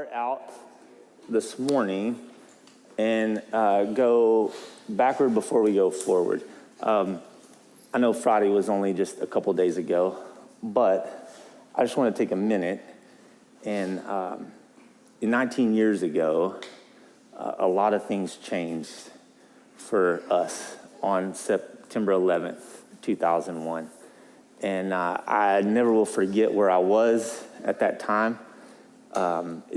start out this morning and go backward before we go forward. I know Friday was only just a couple days ago, but I just want to take a minute and 19 years ago, a lot of things changed for us on September 11th, 2001. And I never will forget where I was at that time,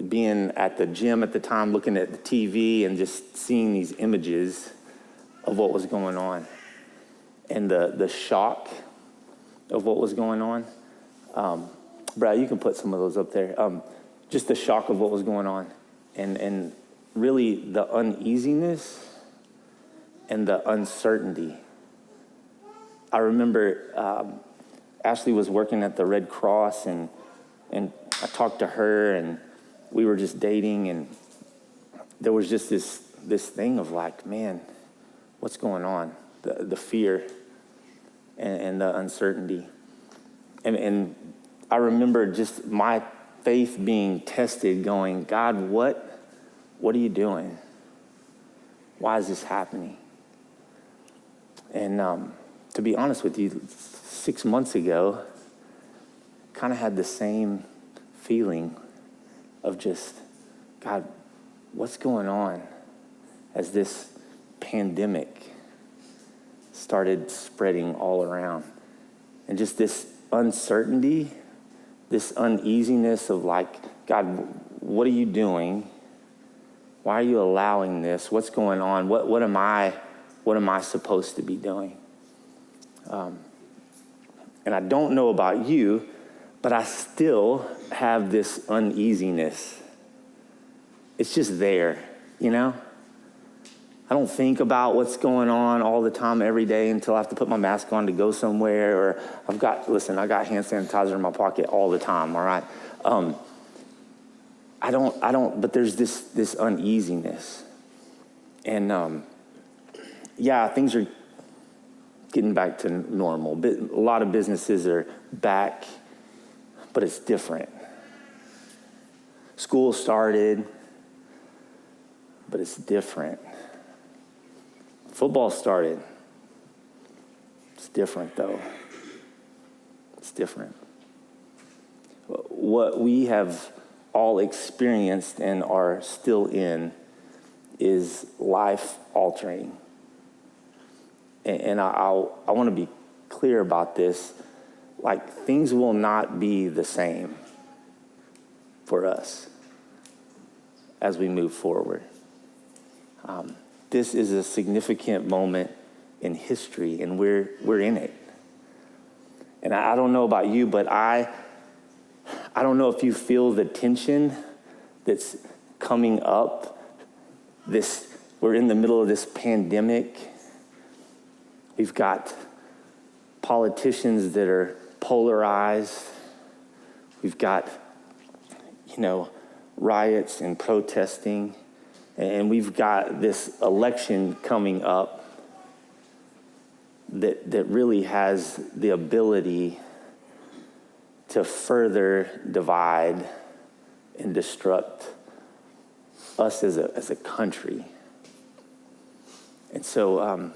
being at the gym at the time, looking at the TV and just seeing these images of what was going on and the shock of what was going on. Brad, you can put some of those up there. Just the shock of what was going on and really the uneasiness and the uncertainty. I remember Ashley was working at the Red Cross and I talked to her and we were just dating and there was just this thing of like, man, what's going on? The fear and the uncertainty. And I remember just my faith being tested going, God, what are you doing? Why is this happening? And to be honest with you, 6 months ago, kind of had the same feeling of just, God, what's going on as this pandemic started spreading all around? And just this uncertainty, this uneasiness of like, God, what are you doing? Why are you allowing this? What's going on? What am I supposed to be doing? And I don't know about you, but I still have this uneasiness. It's just there, you know? I don't think about what's going on all the time every day until I have to put my mask on to go somewhere, or I got hand sanitizer in my pocket all the time, all right? But there's this uneasiness. And things are getting back to normal. A lot of businesses are back, but it's different. School started, but it's different. Football started. It's different, though. It's different. What we have all experienced and are still in is life-altering. And I want to be clear about this. Like, things will not be the same for us as we move forward. This is a significant moment in history, and we're in it. And I don't know about you, but I don't know if you feel the tension that's coming up. We're in the middle of this pandemic. We've got politicians that are polarized. We've got, riots and protesting. And we've got this election coming up that really has the ability to further divide and destruct us as a country. And so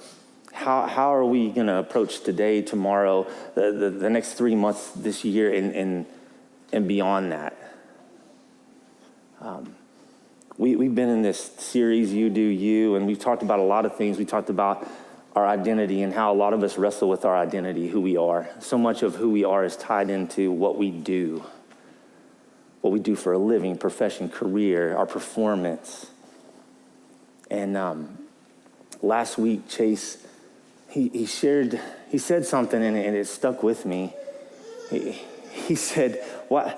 how are we going to approach today, tomorrow, the next 3 months this year and beyond that? We've been in this series, You Do You, and we've talked about a lot of things. We talked about our identity and how a lot of us wrestle with our identity, who we are. So much of who we are is tied into what we do for a living, profession, career, our performance. And last week, Chase, he said something and it stuck with me. He said, why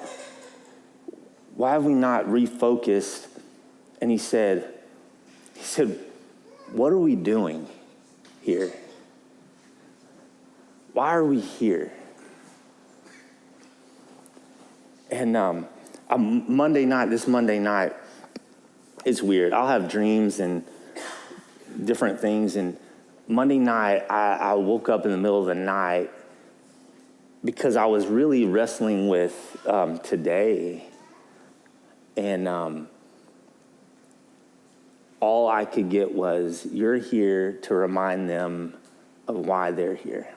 have we not refocused? And he said, what are we doing here? Why are we here? And this Monday night, it's weird. I'll have dreams and different things. And Monday night, I woke up in the middle of the night because I was really wrestling with today And all I could get was, you're here to remind them of why they're here.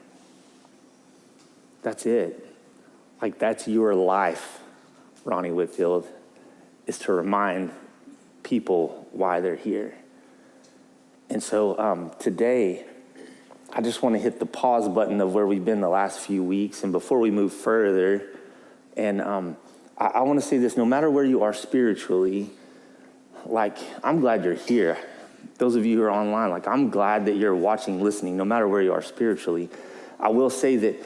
That's it. Like, that's your life, Ronnie Whitfield, is to remind people why they're here. And so today, I just want to hit the pause button of where we've been the last few weeks. And before we move further, and I want to say this, no matter where you are spiritually, like, I'm glad you're here. Those of you who are online, like, I'm glad that you're watching, listening, no matter where you are spiritually. I will say that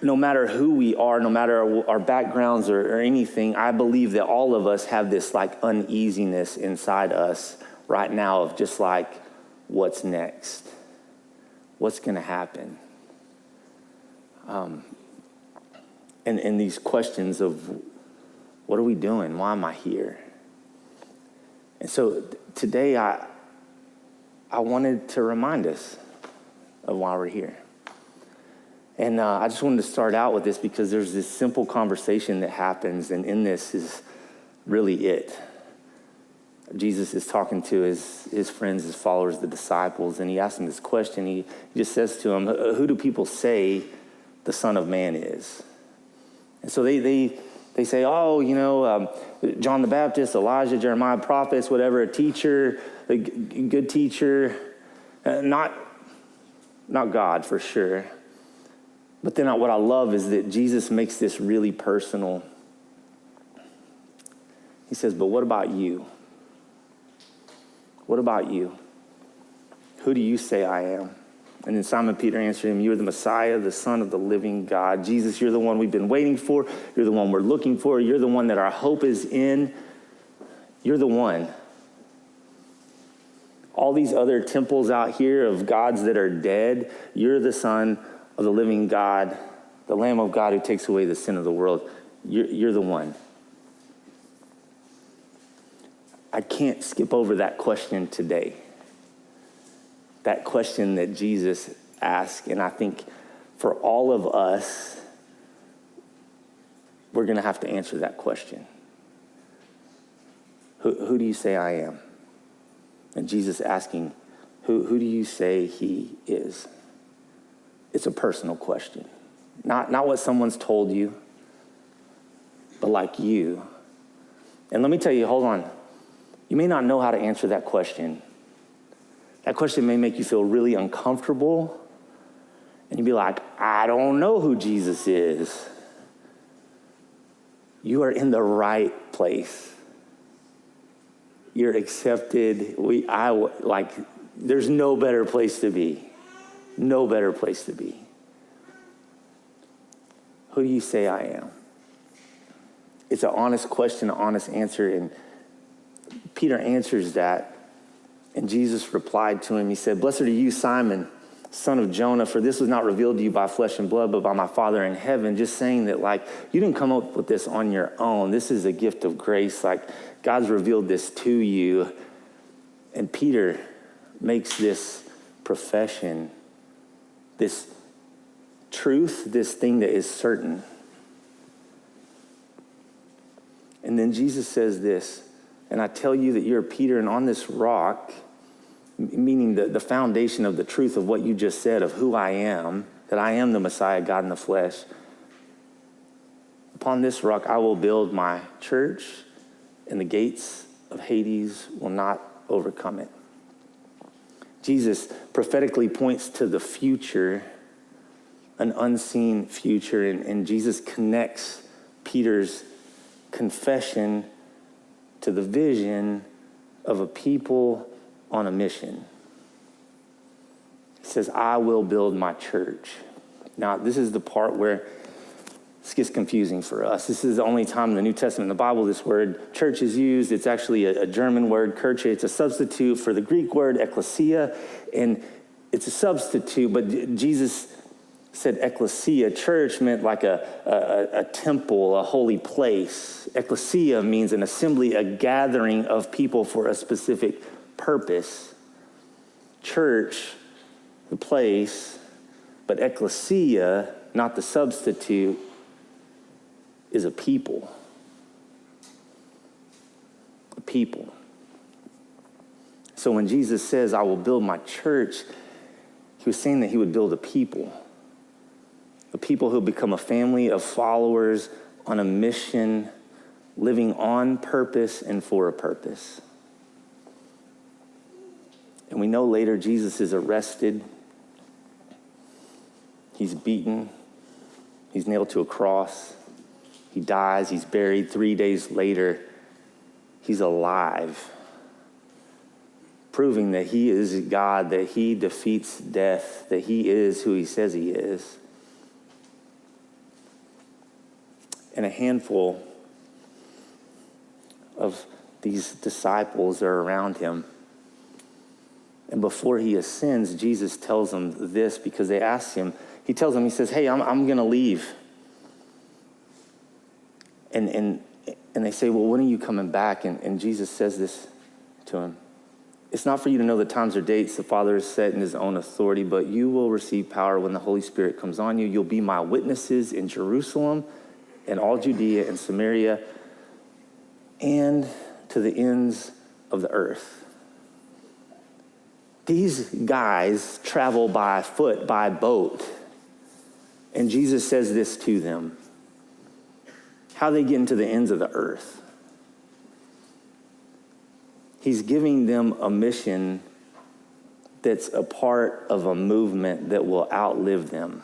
no matter who we are, no matter our backgrounds or anything, I believe that all of us have this like uneasiness inside us right now of just like, what's next? What's going to happen? And these questions of, what are we doing? Why am I here? And so today I wanted to remind us of why we're here. And I just wanted to start out with this because there's this simple conversation that happens, and in this is really it. Jesus is talking to his friends, his followers, the disciples, and he asks them this question. He just says to them, who do people say the Son of Man is? And so they say, John the Baptist, Elijah, Jeremiah, prophets, whatever, a teacher, a good teacher, not God for sure. But then what I love is that Jesus makes this really personal. He says, but what about you? What about you? Who do you say I am? And then Simon Peter answered him, you are the Messiah, the Son of the living God. Jesus, you're the one we've been waiting for. You're the one we're looking for. You're the one that our hope is in. You're the one. All these other temples out here of gods that are dead, you're the Son of the living God, the Lamb of God who takes away the sin of the world. You're the one. I can't skip over that question today. That question that Jesus asked, and I think for all of us, we're going to have to answer that question. Who do you say I am? And Jesus asking, who do you say he is? It's a personal question. Not what someone's told you, but like you. And let me tell you, hold on. You may not know how to answer that question. That question may make you feel really uncomfortable. And you'd be like, I don't know who Jesus is. You are in the right place. You're accepted. There's no better place to be. No better place to be. Who do you say I am? It's an honest question, an honest answer. And Peter answers that. And Jesus replied to him. He said, blessed are you, Simon, son of Jonah, for this was not revealed to you by flesh and blood, but by my Father in heaven. Just saying that, you didn't come up with this on your own. This is a gift of grace. God's revealed this to you. And Peter makes this profession, this truth, this thing that is certain. And then Jesus says this, and I tell you that you're Peter, and on this rock, meaning the foundation of the truth of what you just said, of who I am, that I am the Messiah, God in the flesh. Upon this rock I will build my church, and the gates of Hades will not overcome it. Jesus prophetically points to the future, an unseen future, and Jesus connects Peter's confession to the vision of a people on a mission. He says, I will build my church. Now, this is the part where this gets confusing for us. This is the only time in the New Testament in the Bible this word church is used. It's actually a German word, kirche. It's a substitute for the Greek word ecclesia, and it's a substitute, but Jesus said ecclesia. Church meant like a temple, a holy place. Ecclesia means an assembly, a gathering of people for a specific purpose. Church, the place, but ecclesia, not the substitute, is a people. a people. So when Jesus says, I will build my church, he was saying that he would build a people who become a family of followers on a mission, living on purpose and for a purpose. And we know later Jesus is arrested. He's beaten. He's nailed to a cross. He dies. He's buried. 3 days later, he's alive, proving that he is God, that he defeats death, that he is who he says he is. And a handful of these disciples are around him. And before he ascends, Jesus tells them this because they ask him. He tells them, he says, hey, I'm going to leave. And they say, well, when are you coming back? And Jesus says this to him. It's not for you to know the times or dates the Father has set in his own authority, but you will receive power when the Holy Spirit comes on you. You'll be my witnesses in Jerusalem and all Judea and Samaria and to the ends of the earth. These guys travel by foot, by boat. And Jesus says this to them. How they get into the ends of the earth. He's giving them a mission that's a part of a movement that will outlive them.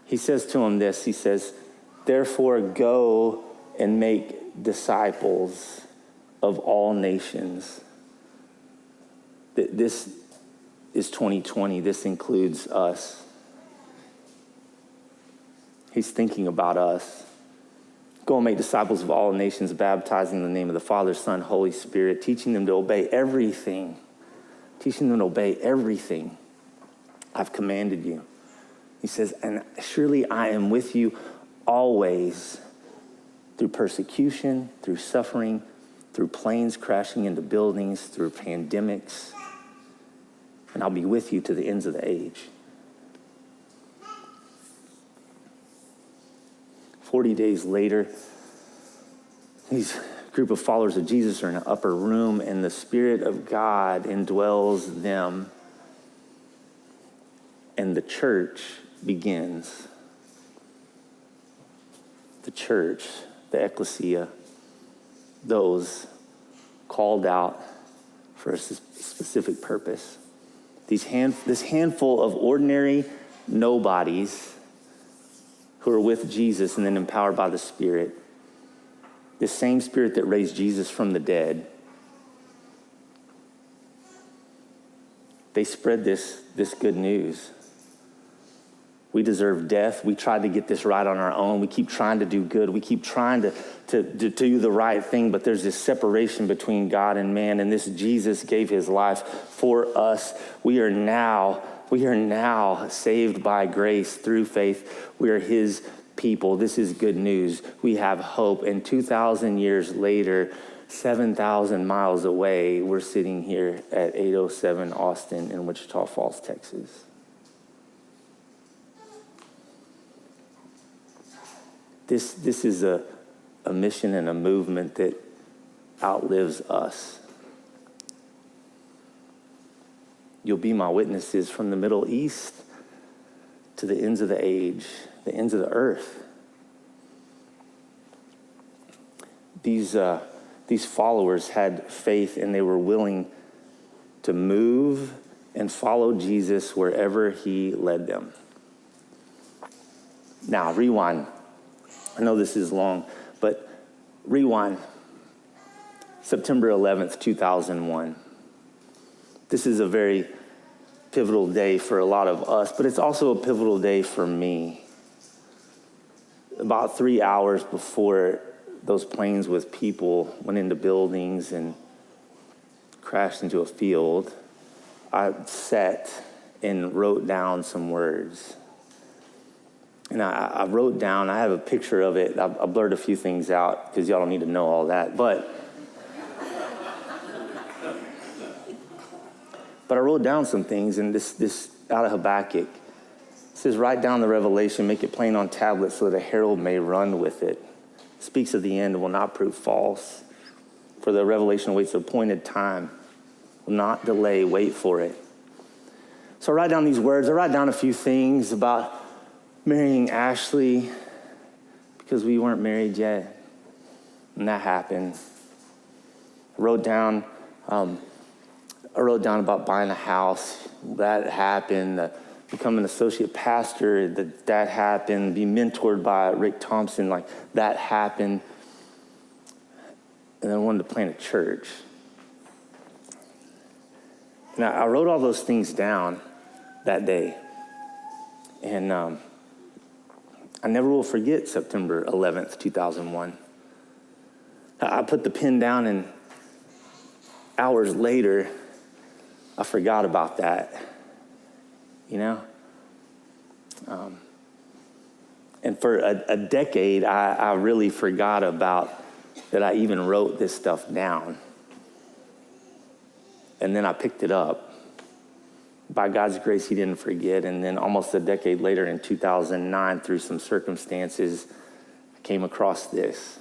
He says to them this, he says, therefore go and make disciples of all nations. This is 2020. This includes us. He's thinking about us. Go and make disciples of all nations, baptizing in the name of the Father, Son, Holy Spirit, teaching them to obey everything. Teaching them to obey everything I've commanded you. He says, and surely I am with you always through persecution, through suffering, through planes crashing into buildings, through pandemics. And I'll be with you to the ends of the age. 40 days later, these group of followers of Jesus are in an upper room, and the Spirit of God indwells them, and the church begins. The church, the ecclesia, those called out for a specific purpose. This handful of ordinary nobodies who are with Jesus and then empowered by the Spirit. This same Spirit that raised Jesus from the dead. They spread this good news. We deserve death. We tried to get this right on our own. We keep trying to do good. We keep trying to do the right thing, but there's this separation between God and man, and this Jesus gave his life for us. We are now saved by grace through faith. We are his people. This is good news. We have hope. And 2,000 years later, 7,000 miles away, we're sitting here at 807 Austin in Wichita Falls, Texas. This is a mission and a movement that outlives us. You'll be my witnesses from the Middle East to the ends of the age, the ends of the earth. These followers had faith, and they were willing to move and follow Jesus wherever he led them. Now, rewind. I know this is long, but rewind. September 11th, 2001. This is a very pivotal day for a lot of us, but it's also a pivotal day for me. About 3 hours before those planes with people went into buildings and crashed into a field, I sat and wrote down some words. And I wrote down, I have a picture of it. I blurred a few things out because y'all don't need to know all that. But I wrote down some things, and this out of Habakkuk. It says, write down the revelation, make it plain on tablets so that a herald may run with it. speaks of the end and will not prove false. For the revelation awaits the appointed time. Will not delay, wait for it. So I write down these words. I write down a few things about marrying Ashley because we weren't married yet. And that happened. I wrote down about buying a house. That happened. Become an associate pastor. That happened. Be mentored by Rick Thompson. Like, that happened. And then I wanted to plant a church. And I wrote all those things down that day. And I never will forget September 11th, 2001. I put the pen down, and hours later, I forgot about that, you know? And for a decade, I really forgot about that I even wrote this stuff down. And then I picked it up. By God's grace, he didn't forget. And then almost a decade later, in 2009, through some circumstances, I came across this.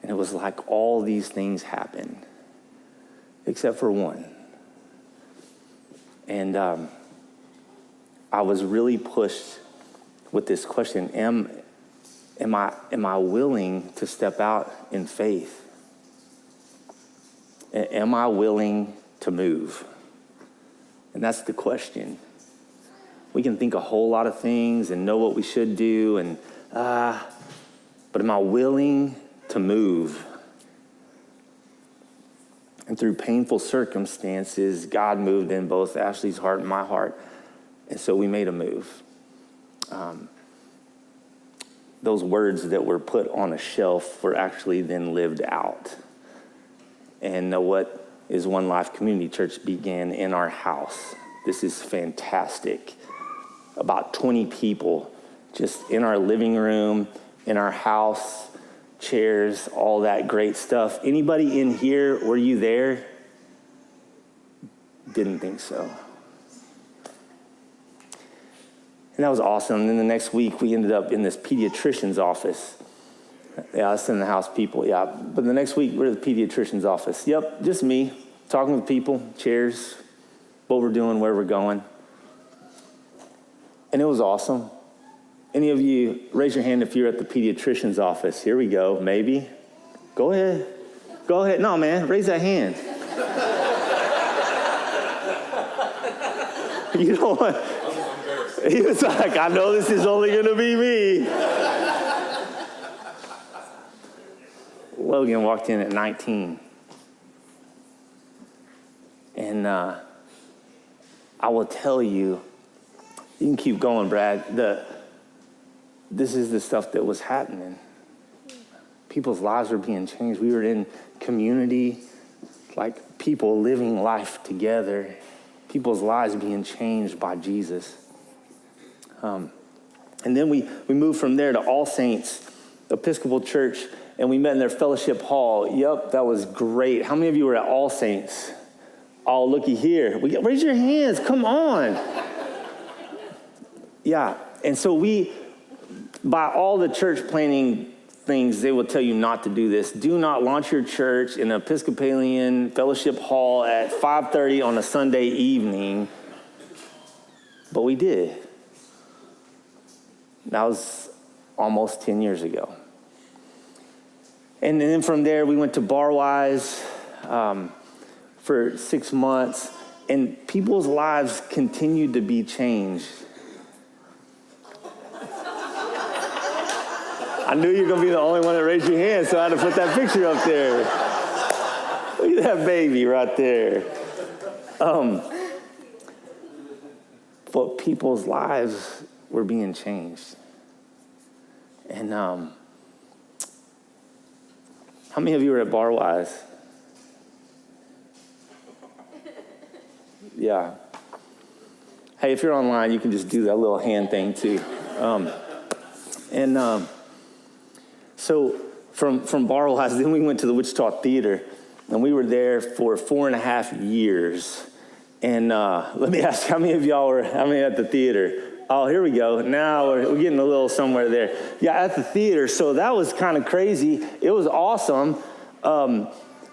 And it was like all these things happened, except for one. And I was really pushed with this question: Am I willing to step out in faith? Am I willing to move? And that's the question. We can think a whole lot of things and know what we should do, but am I willing to move? And through painful circumstances, God moved in both Ashley's heart and my heart, and so we made a move. Those words that were put on a shelf were actually then lived out. And what is Onelife Community Church began in our house. This is fantastic. About 20 people just in our living room, in our house, chairs, all that great stuff. Anybody in here, were you there? Didn't think so. And that was awesome. And then the next week, we ended up in this pediatrician's office. Yeah, that's in the house people, yeah. But the next week, we're at the pediatrician's office. Yep, just me, talking with people, chairs, what we're doing, where we're going. And it was awesome. Any of you, raise your hand if you're at the pediatrician's office. Here we go, maybe. Go ahead. Go ahead. No, man, raise that hand. You know what? He was like, I know this is only going to be me. Logan walked in at 19. And I will tell you, you can keep going, Brad. This is the stuff that was happening. People's lives were being changed. We were in community, like people living life together. People's lives being changed by Jesus. And then we moved from there to All Saints Episcopal Church, and we met in their fellowship hall. Yep, that was great. How many of you were at All Saints? Oh, looky here. Raise your hands. Come on. Yeah, and so by all the church planning things, they will tell you not to do this. Do not launch your church in an Episcopalian fellowship hall at 5:30 on a Sunday evening. But we did. That was almost 10 years ago. And then from there, we went to Barwise for 6 months, and people's lives continued to be changed. I knew you were going to be the only one that raised your hand, so I had to put that picture up there. Look at that baby right there. But people's lives were being changed. And how many of you were at Barwise? Yeah. Hey, if you're online, you can just do that little hand thing too. So from Barwise, then we went to the Wichita Theater, and we were there for 4.5 years. And let me ask, how many at the theater? Oh, here we go. Now we're getting a little somewhere there. Yeah, at the theater. So that was kind of crazy. It was awesome.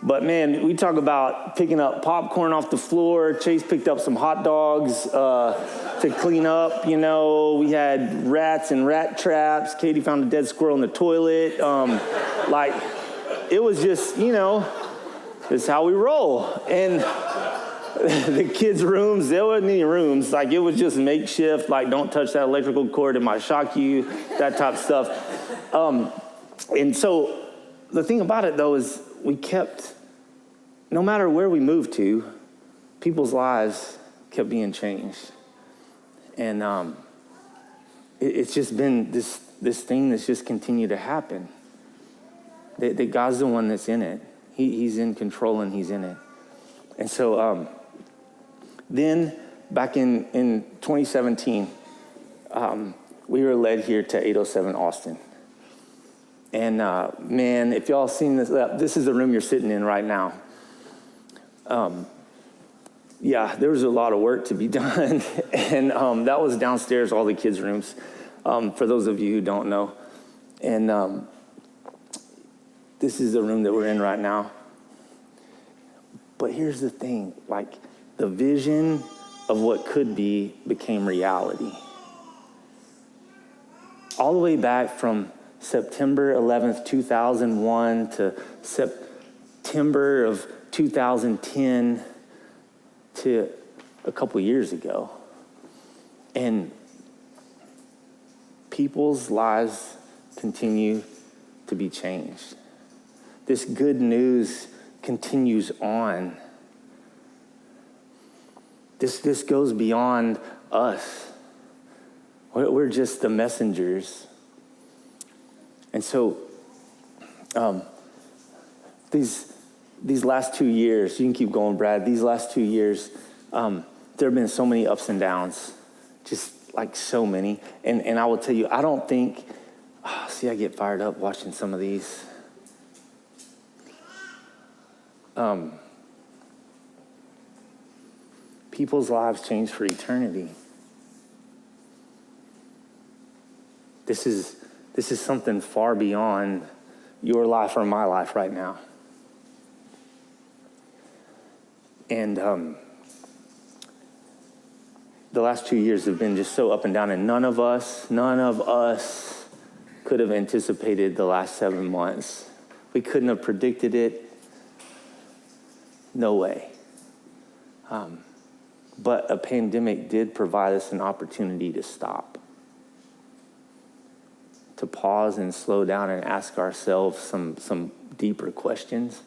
But man, we talk about picking up popcorn off the floor. Chase picked up some hot dogs to clean up. You know, we had rats and rat traps. Katie found a dead squirrel in the toilet. It was just, you know, this is how we roll. And the kids' rooms, there wasn't any rooms. Like, it was just makeshift. Like, don't touch that electrical cord, it might shock you, that type of stuff. And so the thing about it, though, is we kept, no matter where we moved to, people's lives kept being changed. And it's just been this thing that's just continued to happen. That God's the one that's in it. He's in control and he's in it. And so then back in 2017, we were led here to 807 Austin. And man, if y'all seen this is the room you're sitting in right now. Yeah, there was a lot of work to be done. And that was downstairs, all the kids' rooms, for those of you who don't know. And this is the room that we're in right now. But here's the thing, like, the vision of what could be became reality. All the way back from September 11th, 2001 to September of 2010 to a couple years ago. And people's lives continue to be changed. This good news continues on. This goes beyond us. We're just the messengers. And so these last 2 years, you can keep going, Brad, these last 2 years, there have been so many ups and downs, just like so many. And I will tell you, I don't think, I get fired up watching some of these. People's lives change for eternity. This is something far beyond your life or my life right now. And the last 2 years have been just so up and down, and none of us could have anticipated the last 7 months. We couldn't have predicted it. No way. But a pandemic did provide us an opportunity to stop, to pause and slow down and ask ourselves some deeper questions.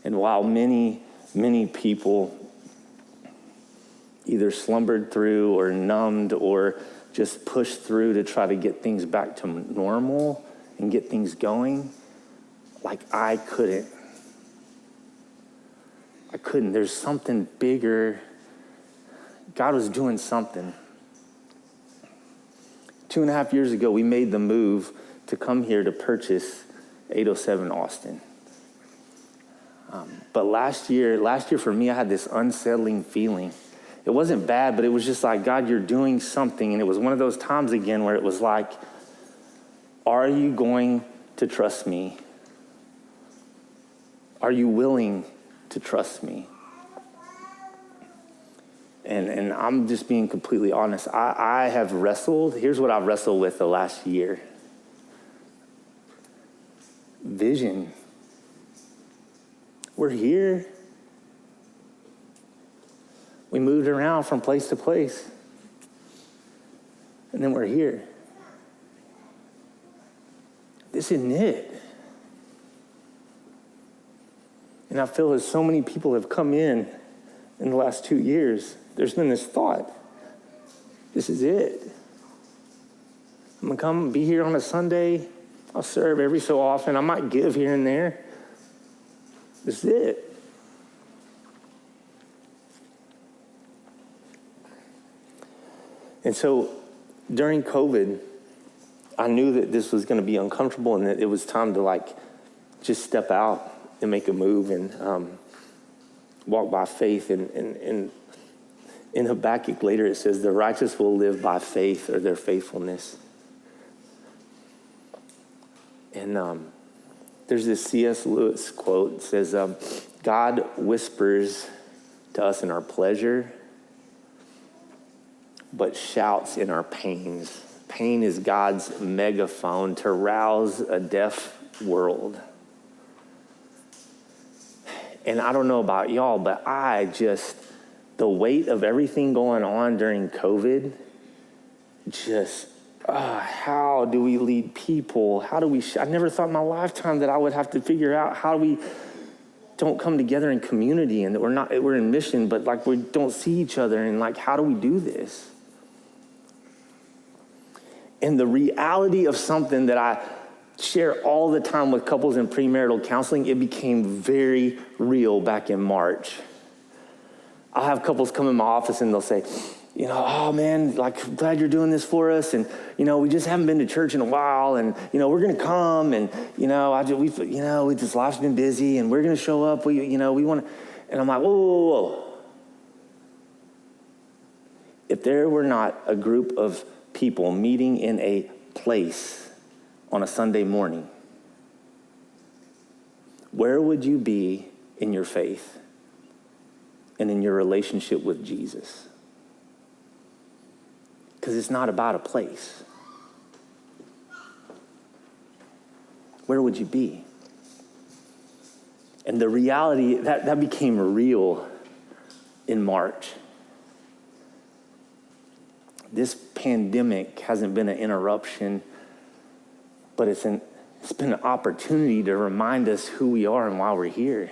And while many people either slumbered through or numbed or just pushed through to try to get things back to normal and get things going, like I couldn't. There's something bigger. God was doing something. 2.5 years ago, we made the move to come here to purchase 807 Austin. But last year for me, I had this unsettling feeling. It wasn't bad, but it was just like, God, you're doing something. And it was one of those times again where it was like, are you going to trust me? Are you willing to trust me? And I'm just being completely honest. I have wrestled. Here's what I've wrestled with the last year. Vision. We're here. We moved around from place to place. And then we're here. This isn't it. And I feel as so many people have come in the last 2 years. There's been this thought, this is it. I'm going to come be here on a Sunday. I'll serve every so often. I might give here and there. This is it. And so during COVID, I knew that this was going to be uncomfortable and that it was time to just step out and make a move and walk by faith. And In Habakkuk later it says, the righteous will live by faith or their faithfulness. And there's this C.S. Lewis quote. It says, God whispers to us in our pleasure, but shouts in our pains. Pain is God's megaphone to rouse a deaf world. And I don't know about y'all, but the weight of everything going on during COVID, how do we lead people? How do we, I never thought in my lifetime that I would have to figure out how we don't come together in community and that we're in mission, but like we don't see each other, and like, how do we do this? And the reality of something that I share all the time with couples in premarital counseling, it became very real back in March. I'll have couples come in my office and they'll say, oh man, like, glad you're doing this for us. And, we just haven't been to church in a while. And, we're going to come. And, this life's been busy and we're going to show up. We want to. And I'm like, whoa. If there were not a group of people meeting in a place on a Sunday morning, where would you be in your faith and in your relationship with Jesus? Because it's not about a place. Where would you be? And the reality, that became real in March. This pandemic hasn't been an interruption, but it's been an opportunity to remind us who we are and why we're here.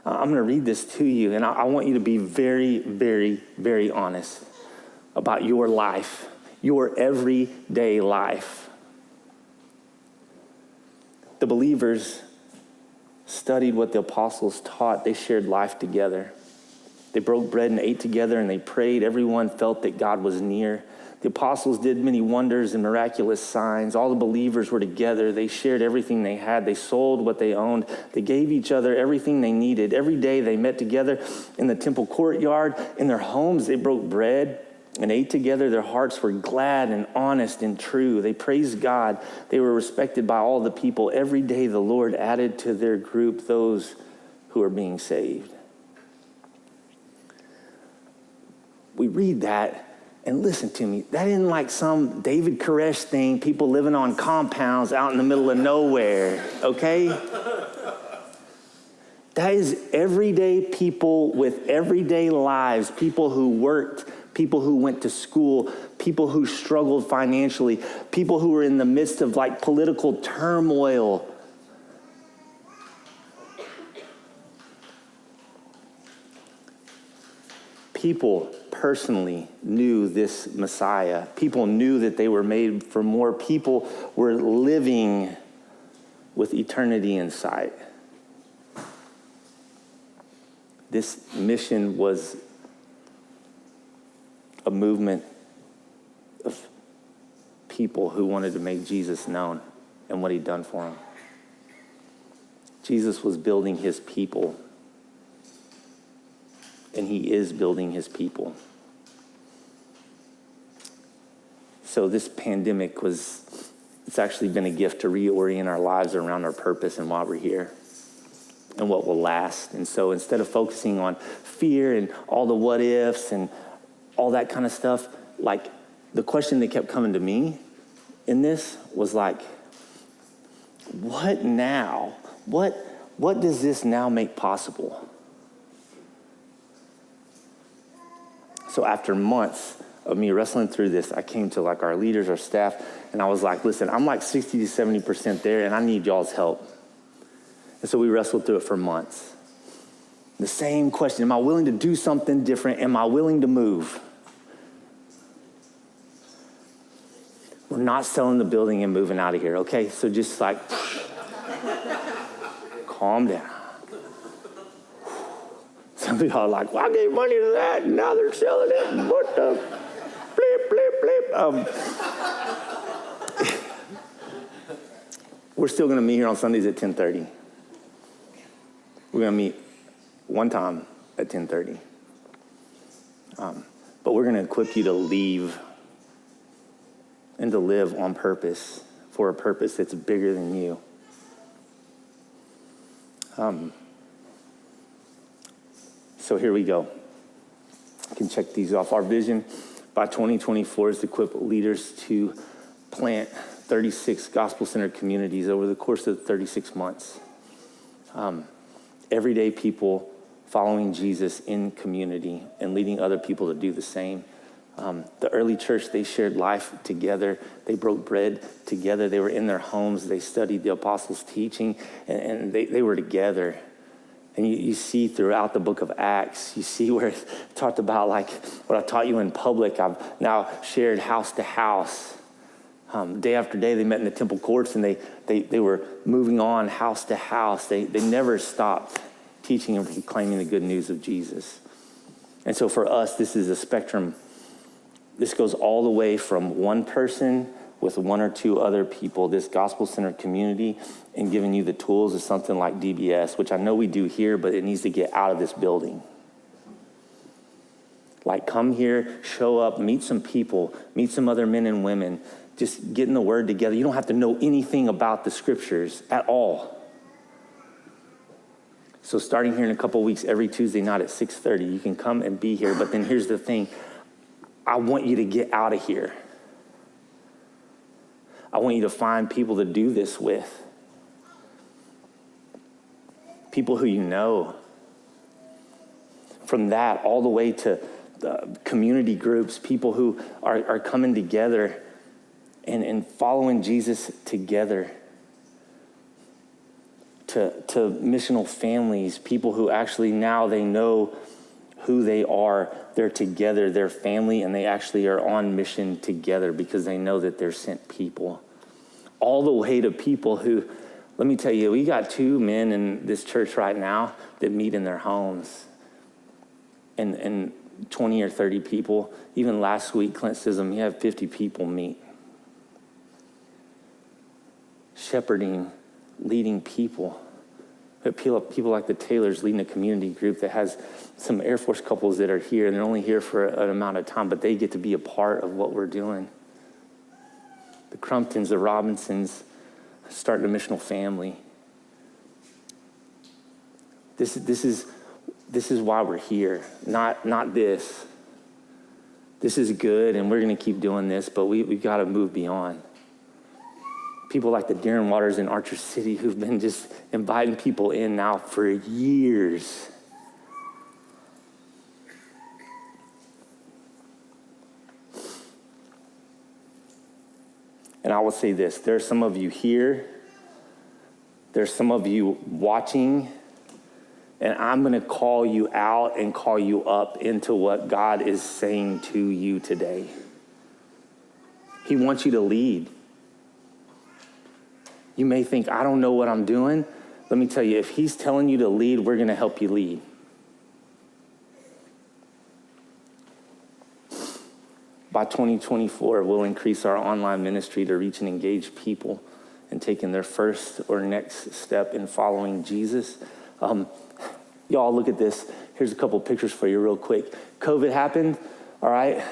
I'm going to read this to you, and I want you to be very, very, very honest about your life, your everyday life. The believers studied what the apostles taught. They shared life together. They broke bread and ate together, and they prayed. Everyone felt that God was near. The apostles did many wonders and miraculous signs. All the believers were together. They shared everything they had. They sold what they owned. They gave each other everything they needed. Every day they met together in the temple courtyard. In their homes, they broke bread and ate together. Their hearts were glad and honest and true. They praised God. They were respected by all the people. Every day the Lord added to their group those who are being saved. We read that. And listen to me, that isn't like some David Koresh thing, people living on compounds out in the middle of nowhere, okay? That is everyday people with everyday lives, people who worked, people who went to school, people who struggled financially, people who were in the midst of like political turmoil. People personally knew this Messiah. People knew that they were made for more. People were living with eternity in sight. This mission was a movement of people who wanted to make Jesus known and what he'd done for them. Jesus was building his people. And he is building his people. So this pandemic it's actually been a gift to reorient our lives around our purpose and why we're here and what will last. And so instead of focusing on fear and all the what ifs and all that kind of stuff, like the question that kept coming to me in this was like, what now? What does this now make possible? So after months of me wrestling through this, I came to like our leaders, our staff, and I was like, listen, I'm like 60 to 70% there, and I need y'all's help. And so we wrestled through it for months. The same question, am I willing to do something different? Am I willing to move? We're not selling the building and moving out of here, okay? So just like, calm down. Some people are like, well, I gave money to that, and now they're selling it. What the blip, blip, blip. We're still going to meet here on Sundays at 10:30. We're going to meet one time at 10:30. But we're going to equip you to leave and to live on purpose, for a purpose that's bigger than you. So here we go. You can check these off. Our vision by 2024 is to equip leaders to plant 36 gospel-centered communities over the course of 36 months. Everyday people following Jesus in community and leading other people to do the same. The early church, they shared life together. They broke bread together. They were in their homes. They studied the apostles' teaching, and they were together. And you see throughout the book of Acts, you see where it talked about, like, what I taught you in public, I've now shared house to house. Day after day, they met in the temple courts, and they were moving on house to house. They never stopped teaching and proclaiming the good news of Jesus. And so for us, this is a spectrum. This goes all the way from one person with one or two other people, this gospel-centered community, and giving you the tools of something like DBS, which I know we do here, but it needs to get out of this building. Like, come here, show up, meet some people, meet some other men and women, just getting the word together. You don't have to know anything about the scriptures at all. So starting here in a couple of weeks, every Tuesday night at 6:30, you can come and be here. But then here's the thing. I want you to get out of here. I want you to find people to do this with. People who you know. From that all the way to community groups, people who are coming together and following Jesus together. To missional families, people who actually now they know who they are. They're together, they're family, and they actually are on mission together because they know that they're sent people. All the way to people who, let me tell you, we got 2 men in this church right now that meet in their homes. And 20 or 30 people. Even last week, Clint says, you have 50 people meet. Shepherding, leading people. People like the Taylors leading a community group that has some Air Force couples that are here, and they're only here for an amount of time, but they get to be a part of what we're doing. The Crumptons, the Robinsons, starting a missional family. This is why we're here, not this. This is good, and we're going to keep doing this, but we've got to move beyond. People like the Darren Waters in Archer City who've been just inviting people in now for years. And I will say this, there's some of you here, there's some of you watching, and I'm going to call you out and call you up into what God is saying to you today. He wants you to lead. You may think, I don't know what I'm doing. Let me tell you, if he's telling you to lead, we're going to help you lead. By 2024, we'll increase our online ministry to reach and engage people and taking their first or next step in following Jesus. Y'all, look at this. Here's a couple pictures for you real quick. COVID happened, all right?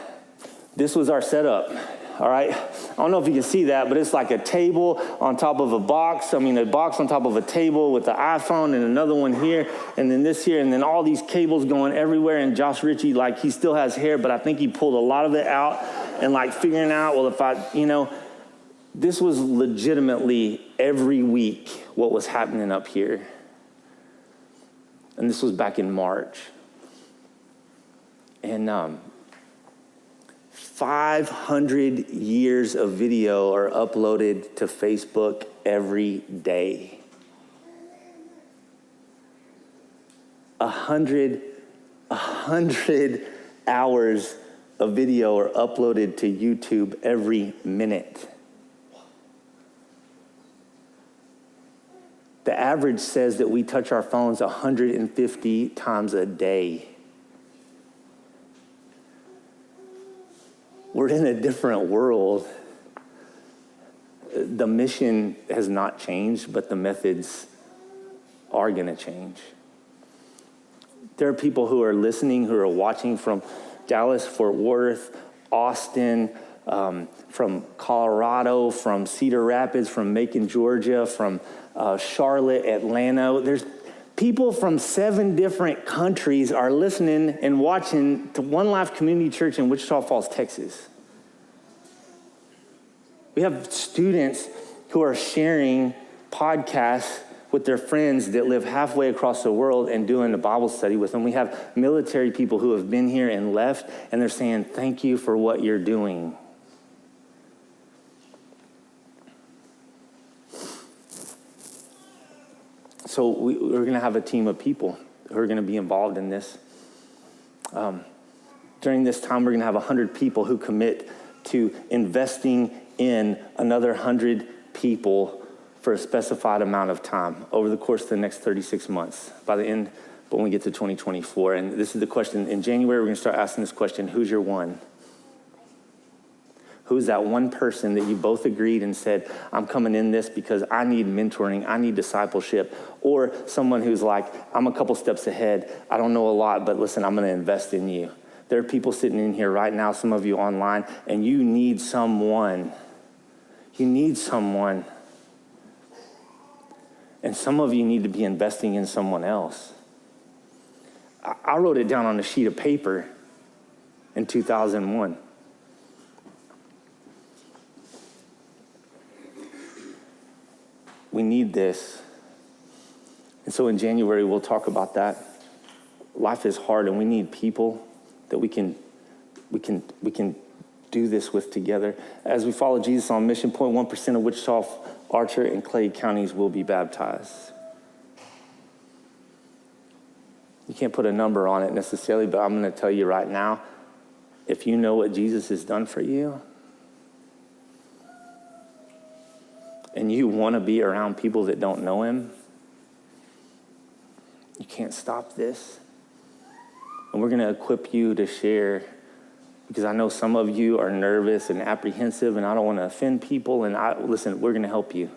This was our setup. All right, I don't know if you can see that, but it's like a table on top of a box. I mean, a box on top of a table with the iPhone and another one here, and then this here, and then all these cables going everywhere. And Josh Ritchie, like, he still has hair, but I think he pulled a lot of it out and, like, figuring out, well, if this was legitimately every week what was happening up here. And this was back in March. And 500 years of video are uploaded to Facebook every day. 100 hours of video are uploaded to YouTube every minute. The average says that we touch our phones 150 times a day. We're in a different world. The mission has not changed, but the methods are going to change. There are people who are listening, who are watching from Dallas, Fort Worth, Austin, from Colorado, from Cedar Rapids, from Macon, Georgia, from Charlotte, Atlanta. There's people from 7 different countries are listening and watching to One Life Community Church in Wichita Falls, Texas. We have students who are sharing podcasts with their friends that live halfway across the world and doing a Bible study with them. We have military people who have been here and left, and they're saying, thank you for what you're doing. So we're going to have a team of people who are going to be involved in this. During this time, we're going to have 100 people who commit to investing in another 100 people for a specified amount of time over the course of the next 36 months. By the end, when we get to 2024. And this is the question. In January, we're going to start asking this question, who's your one? Who's that one person that you both agreed and said, I'm coming in this because I need mentoring, I need discipleship? Or someone who's like, I'm a couple steps ahead, I don't know a lot, but listen, I'm going to invest in you. There are people sitting in here right now, some of you online, and you need someone. You need someone. And some of you need to be investing in someone else. I wrote it down on a sheet of paper in 2001. We need this. And so in January, we'll talk about that. Life is hard, and we need people that we can do this with together. As we follow Jesus on mission, 0.1% of Wichita, Archer, and Clay counties will be baptized. You can't put a number on it necessarily, but I'm going to tell you right now, if you know what Jesus has done for you, and you want to be around people that don't know him, you can't stop this. And we're going to equip you to share, because I know some of you are nervous and apprehensive, and I don't want to offend people. And listen, we're going to help you.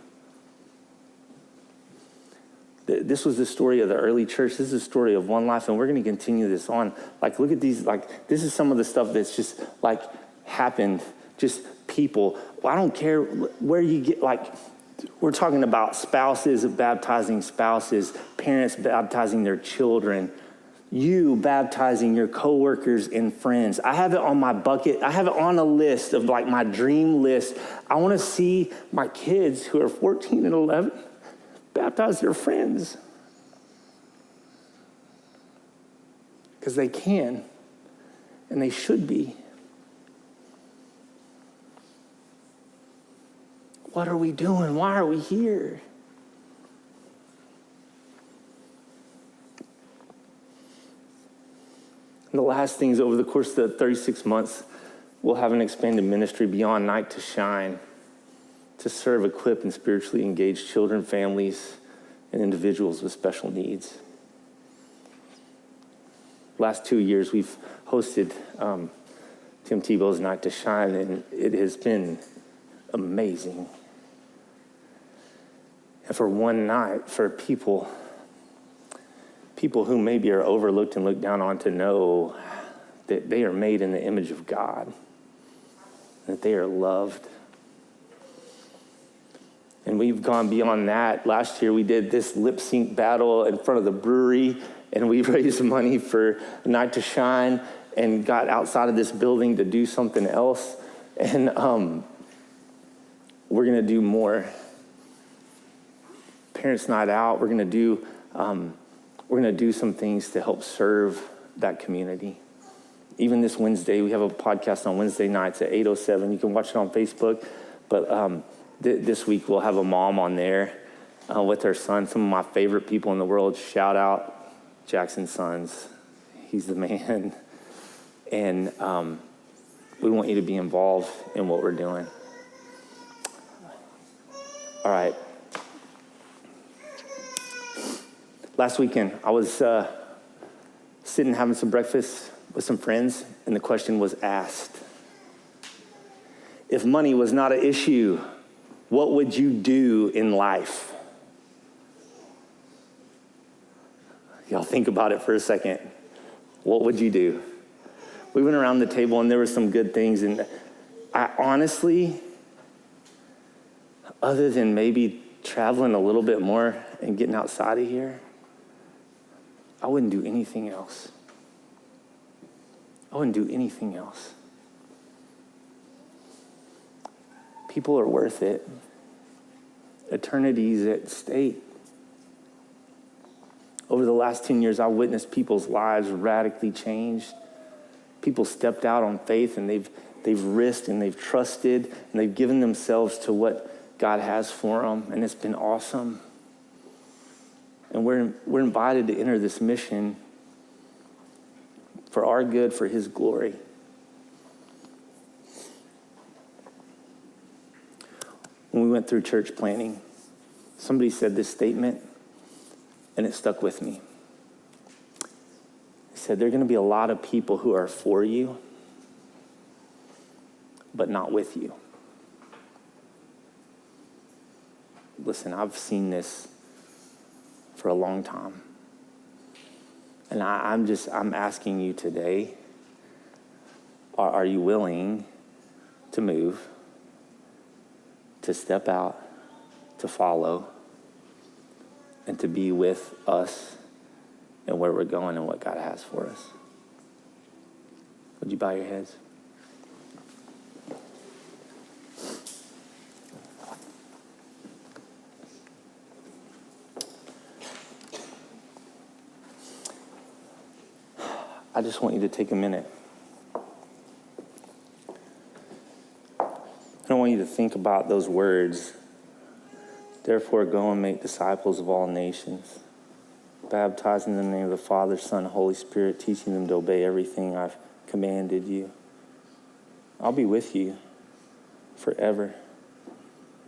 This was the story of the early church. This is the story of One Life, and we're going to continue this on. Like, look at these. Like, this is some of the stuff that's just like happened. Just people. I don't care where you get. Like, we're talking about spouses baptizing spouses, parents baptizing their children. You baptizing your coworkers and friends. I have it on my bucket. I have it on a list of like my dream list. I want to see my kids who are 14 and 11 baptize their friends. Because they can, and they should be. What are we doing? Why are we here? And the last thing is, over the course of the 36 months, we'll have an expanded ministry beyond Night to Shine to serve, equip, and spiritually engage children, families, and individuals with special needs. Last 2 years, we've hosted Tim Tebow's Night to Shine, and it has been amazing. And for one night, for people who maybe are overlooked and looked down on, to know that they are made in the image of God, that they are loved. And we've gone beyond that. Last year, we did this lip sync battle in front of the brewery, and we raised money for Night to Shine and got outside of this building to do something else. And we're going to do more. Parents' Night Out, we're going to do some things to help serve that community. Even this Wednesday, we have a podcast on Wednesday nights at 8:07. You can watch it on Facebook. But this week, we'll have a mom on there with her son. Some of my favorite people in the world. Shout out Jackson's sons. He's the man. And we want you to be involved in what we're doing. All right. Last weekend, I was sitting having some breakfast with some friends, and the question was asked. If money was not an issue, what would you do in life? Y'all think about it for a second. What would you do? we went around the table and there were some good things. And I honestly, other than maybe traveling a little bit more and getting outside of here, I wouldn't do anything else. I wouldn't do anything else. People are worth it. Eternity's at stake. Over the last 10 years, I've witnessed people's lives radically changed. People stepped out on faith and they've risked and they've trusted and they've given themselves to what God has for them, and it's been awesome. And we're invited to enter this mission for our good, for his glory. When we went through church planning, somebody said this statement, and it stuck with me. He said, there are going to be a lot of people who are for you, but not with you. Listen, I've seen this for a long time. And I'm asking you today, are you willing to move, to step out, to follow, and to be with us and where we're going and what God has for us? Would you bow your heads? I just want you to take a minute. I want you to think about those words. Therefore, go and make disciples of all nations, baptizing them in the name of the Father, Son, and Holy Spirit, teaching them to obey everything I've commanded you. I'll be with you forever.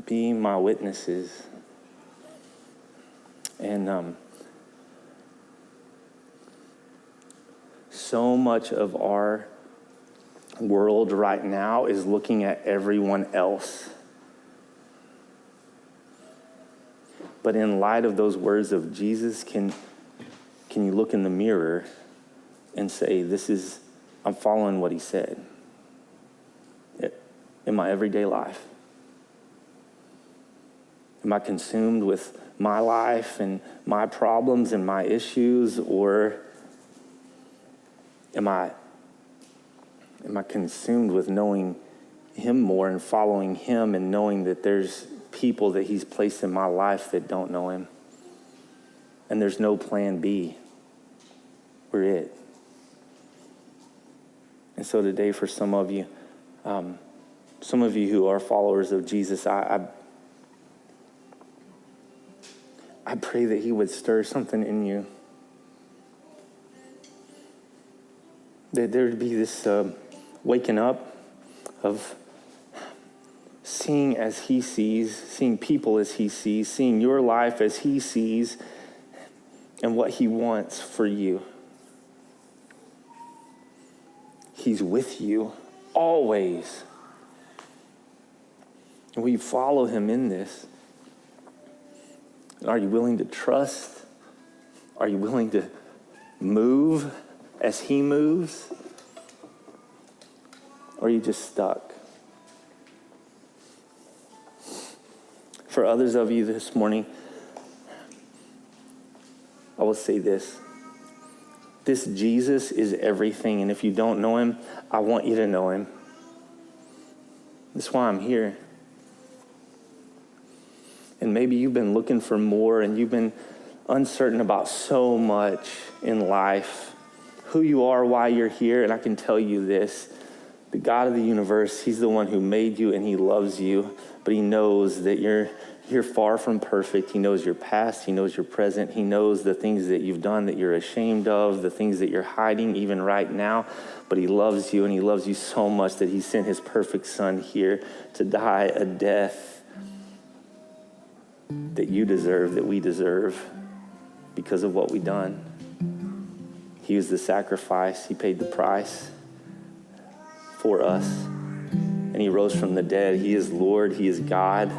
Be my witnesses. And so much of our world right now is looking at everyone else. But in light of those words of Jesus, can you look in the mirror and say, I'm following what he said in my everyday life? Am I consumed with my life and my problems and my issues, or am I consumed with knowing him more and following him and knowing that there's people that he's placed in my life that don't know him? And there's no plan B. We're it. And so today, for some of you who are followers of Jesus, I pray that he would stir something in you. That there would be this waking up of seeing as he sees, seeing people as he sees, seeing your life as he sees, and what he wants for you. He's with you always. And will you follow him in this? Are you willing to trust? Are you willing to move as he moves? Or are you just stuck? For others of you this morning, I will say this. This Jesus is everything, and if you don't know him, I want you to know him. That's why I'm here. And maybe you've been looking for more, and you've been uncertain about so much in life, who you are, why you're here, and I can tell you this. The God of the universe, he's the one who made you, and he loves you, but he knows that you're far from perfect. He knows your past. He knows your present. He knows the things that you've done that you're ashamed of, the things that you're hiding even right now, but he loves you, and he loves you so much that he sent his perfect son here to die a death that you deserve, that we deserve because of what we've done. He was the sacrifice. He paid the price for us, and he rose from the dead. He is Lord. He is God.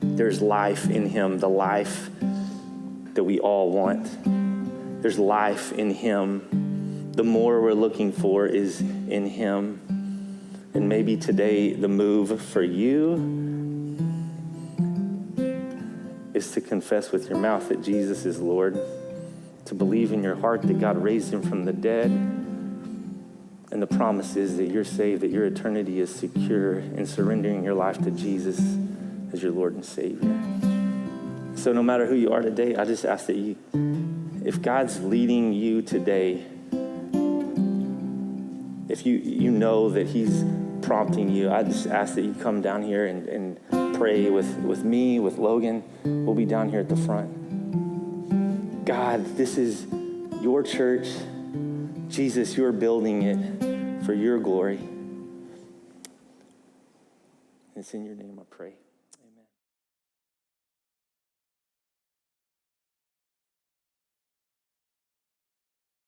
There's life in him, the life that we all want. There's life in him The more we're looking for is in him. And maybe today the move for you is to confess with your mouth that Jesus is Lord, to believe in your heart that God raised him from the dead, and the promise is that you're saved, that your eternity is secure in surrendering your life to Jesus as your Lord and Savior. So no matter who you are today, I just ask that you, if God's leading you today, if you know that he's prompting you, I just ask that you come down here and pray with me, with Logan. We'll be down here at the front. God, this is your church. Jesus, you're building it for your glory. It's in your name I pray.